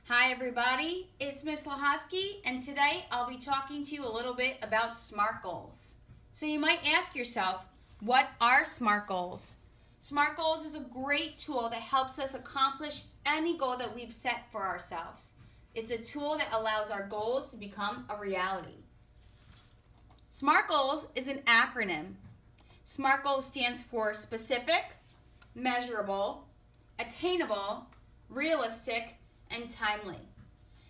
Hi everybody, it's Miss Lahosky, and today I'll be talking to you a little bit about SMART goals. So you might ask yourself, what are SMART goals? SMART goals is a great tool that helps us accomplish any goal that we've set for ourselves. It's a tool that allows our goals to become a reality. SMART goals is an acronym. SMART goals stands for specific, measurable, attainable, realistic, and timely.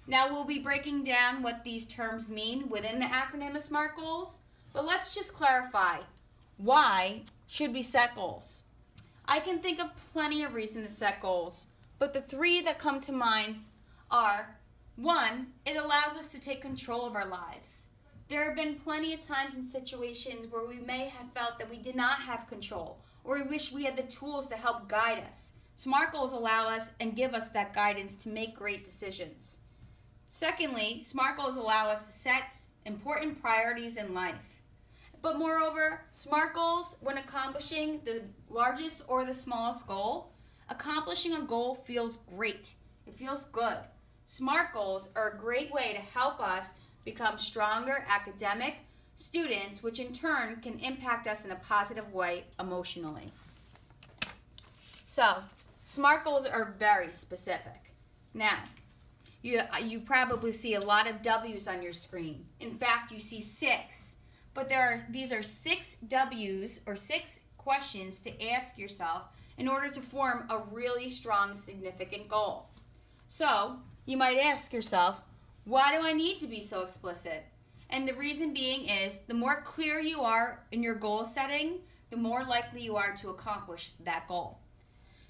Now we'll be breaking down what these terms mean within the acronym of SMART goals, but let's just clarify, why should we set goals? I can think of plenty of reasons to set goals, but the three that come to mind are, 1, it allows us to take control of our lives. There have been plenty of times and situations where we may have felt that we did not have control, or we wish we had the tools to help guide us. SMART goals allow us and give us that guidance to make great decisions. Secondly, SMART goals allow us to set important priorities in life. But moreover, SMART goals, when accomplishing the largest or the smallest goal, accomplishing a goal feels great. It feels good. SMART goals are a great way to help us become stronger academic students, which in turn can impact us in a positive way emotionally. So, SMART goals are very specific. Now, you probably see a lot of W's on your screen. In fact, you see 6. But these are 6 W's or 6 questions to ask yourself in order to form a really strong, significant goal. So, you might ask yourself, why do I need to be so explicit? And the reason being is, the more clear you are in your goal setting, the more likely you are to accomplish that goal.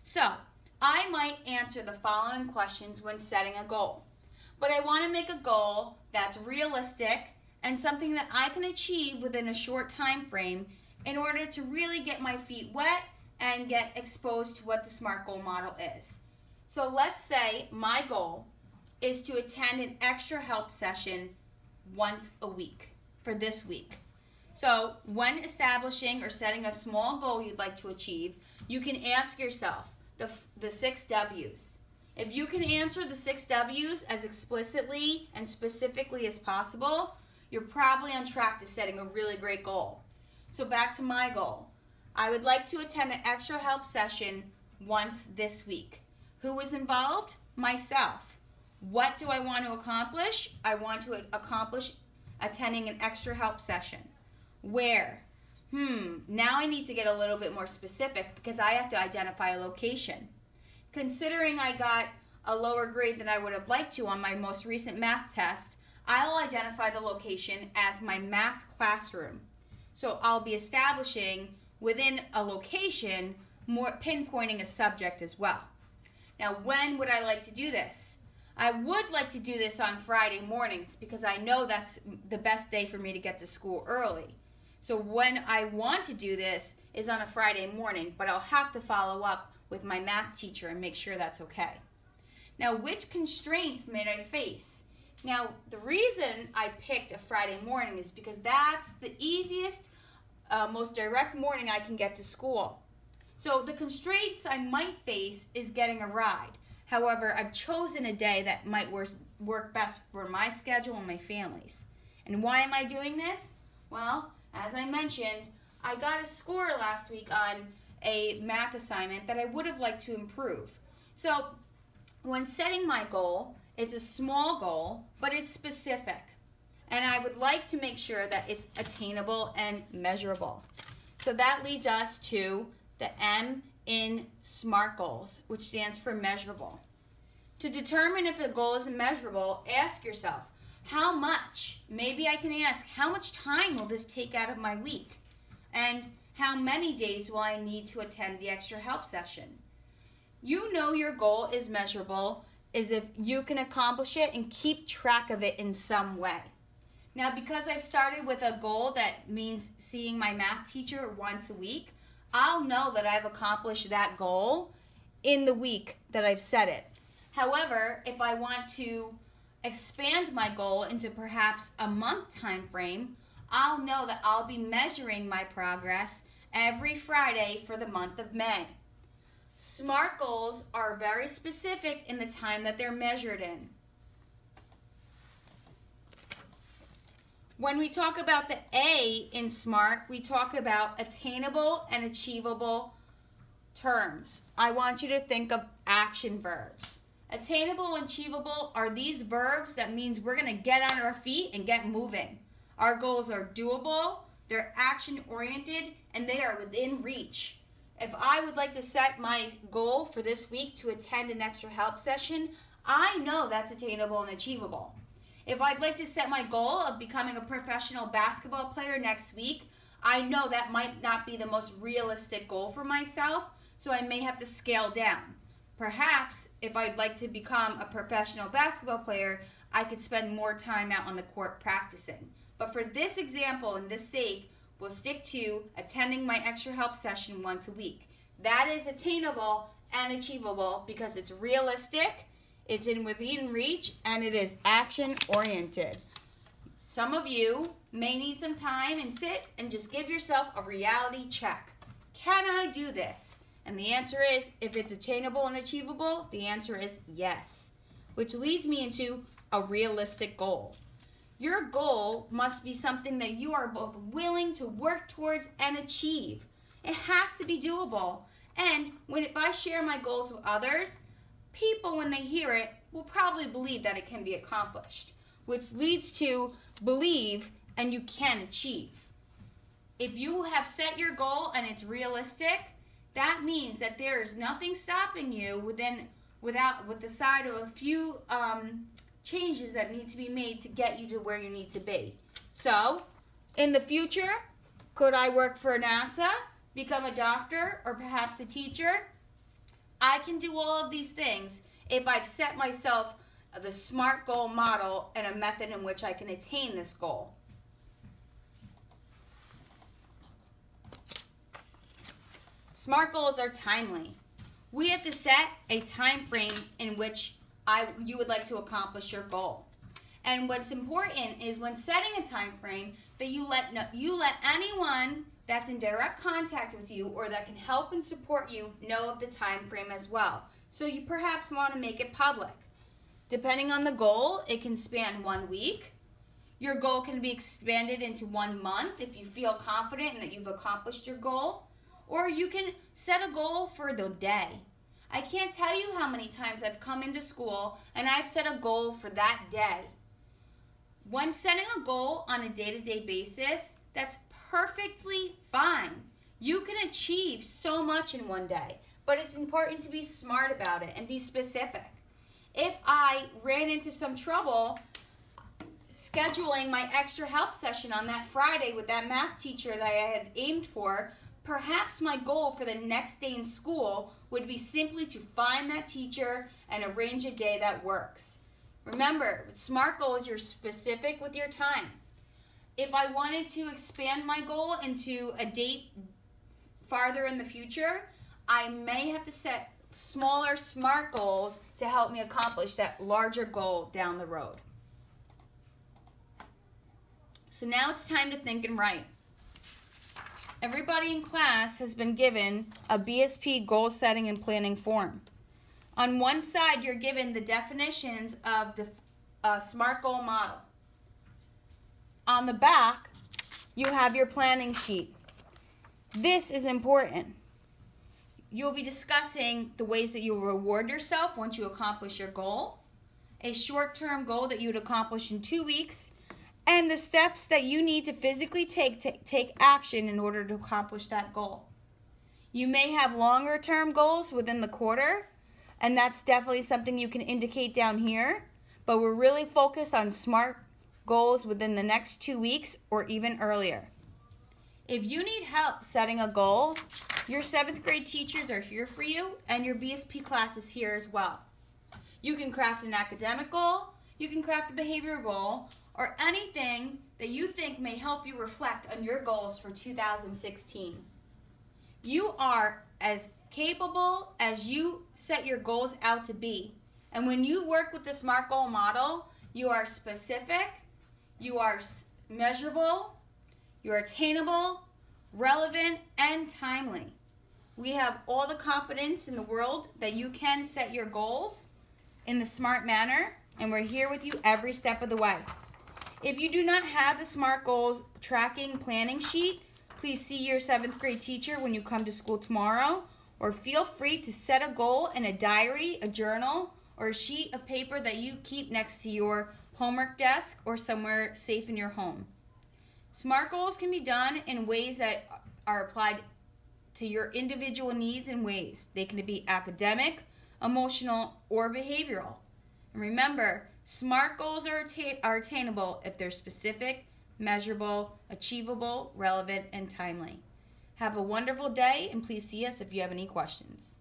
So, I might answer the following questions when setting a goal, but I want to make a goal that's realistic and something that I can achieve within a short time frame in order to really get my feet wet and get exposed to what the SMART goal model is. So let's say my goal is to attend an extra help session once a week for this week. So when establishing or setting a small goal you'd like to achieve, you can ask yourself the 6 W's. If you can answer the 6 W's as explicitly and specifically as possible, you're probably on track to setting a really great goal. So back to my goal. I would like to attend an extra help session once this week. Who is involved? Myself. What do I want to accomplish? I want to accomplish attending an extra help session. Where? Now I need to get a little bit more specific because I have to identify a location. Considering I got a lower grade than I would have liked to on my most recent math test, I'll identify the location as my math classroom. So I'll be establishing within a location, more pinpointing a subject as well. Now, when would I like to do this? I would like to do this on Friday mornings because I know that's the best day for me to get to school early. So when I want to do this is on a Friday morning, but I'll have to follow up with my math teacher and make sure that's okay. Now, which constraints may I face? Now, the reason I picked a Friday morning is because that's the easiest, most direct morning I can get to school. So the constraints I might face is getting a ride. However, I've chosen a day that might work best for my schedule and my family's. And why am I doing this? Well, as I mentioned, I got a score last week on a math assignment that I would have liked to improve. So when setting my goal, it's a small goal, but it's specific. And I would like to make sure that it's attainable and measurable. So that leads us to the M in SMART goals, which stands for measurable. To determine if a goal is measurable, ask yourself, how much? Maybe I can ask, how much time will this take out of my week? And how many days will I need to attend the extra help session? You know your goal is measurable is if you can accomplish it and keep track of it in some way. Now, because I've started with a goal that means seeing my math teacher once a week, I'll know that I've accomplished that goal in the week that I've set it. However, if I want to expand my goal into perhaps a month time frame, I'll know that I'll be measuring my progress every Friday for the month of May. SMART goals are very specific in the time that they're measured in. When we talk about the A in SMART, we talk about attainable and achievable terms. I want you to think of action verbs. Attainable and achievable are these verbs that means we're going to get on our feet and get moving. Our goals are doable, they're action-oriented, and they are within reach. If I would like to set my goal for this week to attend an extra help session, I know that's attainable and achievable. If I'd like to set my goal of becoming a professional basketball player next week, I know that might not be the most realistic goal for myself, so I may have to scale down. Perhaps, if I'd like to become a professional basketball player, I could spend more time out on the court practicing. But for this example and this sake, we'll stick to attending my extra help session once a week. That is attainable and achievable because it's realistic, it's within reach, and it is action-oriented. Some of you may need some time and sit and just give yourself a reality check. Can I do this? And the answer is, if it's attainable and achievable, the answer is yes. Which leads me into a realistic goal. Your goal must be something that you are both willing to work towards and achieve. It has to be doable. And if I share my goals with others, people, when they hear it, will probably believe that it can be accomplished, which leads to believe and you can achieve. If you have set your goal and it's realistic, that means that there is nothing stopping you with the side of a few changes that need to be made to get you to where you need to be. So, in the future, could I work for NASA, become a doctor, or perhaps a teacher? I can do all of these things if I've set myself the SMART goal model and a method in which I can attain this goal. SMART goals are timely. We have to set a time frame in which you would like to accomplish your goal. And what's important is when setting a time frame that you let anyone that's in direct contact with you or that can help and support you know of the time frame as well. So you perhaps want to make it public. Depending on the goal, it can span 1 week. Your goal can be expanded into 1 month if you feel confident and that you've accomplished your goal. Or you can set a goal for the day. I can't tell you how many times I've come into school and I've set a goal for that day. When setting a goal on a day-to-day basis, that's perfectly fine. You can achieve so much in one day, but it's important to be smart about it and be specific. If I ran into some trouble scheduling my extra help session on that Friday with that math teacher that I had aimed for, perhaps my goal for the next day in school would be simply to find that teacher and arrange a day that works. Remember, with SMART goals, you're specific with your time. If I wanted to expand my goal into a date farther in the future, I may have to set smaller SMART goals to help me accomplish that larger goal down the road. So now it's time to think and write. Everybody in class has been given a BSP goal setting and planning form. On one side, you're given the definitions of the SMART goal model. On the back, you have your planning sheet. This is important. You'll be discussing the ways that you'll reward yourself once you accomplish your goal, a short-term goal that you would accomplish in 2 weeks, and the steps that you need to physically take action in order to accomplish that goal. You may have longer-term goals within the quarter, and that's definitely something you can indicate down here, but we're really focused on SMART goals within the next 2 weeks or even earlier. If you need help setting a goal, your 7th grade teachers are here for you, and your BSP class is here as well. You can craft an academic goal, you can craft a behavior goal, or anything that you think may help you reflect on your goals for 2016. You are as capable as you set your goals out to be. And when you work with the SMART goal model, you are specific, you are measurable, you are attainable, relevant, and timely. We have all the confidence in the world that you can set your goals in the SMART manner, and we're here with you every step of the way. If you do not have the SMART goals tracking planning sheet, please see your 7th grade teacher when you come to school tomorrow, or feel free to set a goal in a diary, a journal, or a sheet of paper that you keep next to your homework desk or somewhere safe in your home. SMART goals can be done in ways that are applied to your individual needs and ways. They can be academic, emotional, or behavioral. And remember, SMART goals are attainable if they're specific, measurable, achievable, relevant, and timely. Have a wonderful day, and please see us if you have any questions.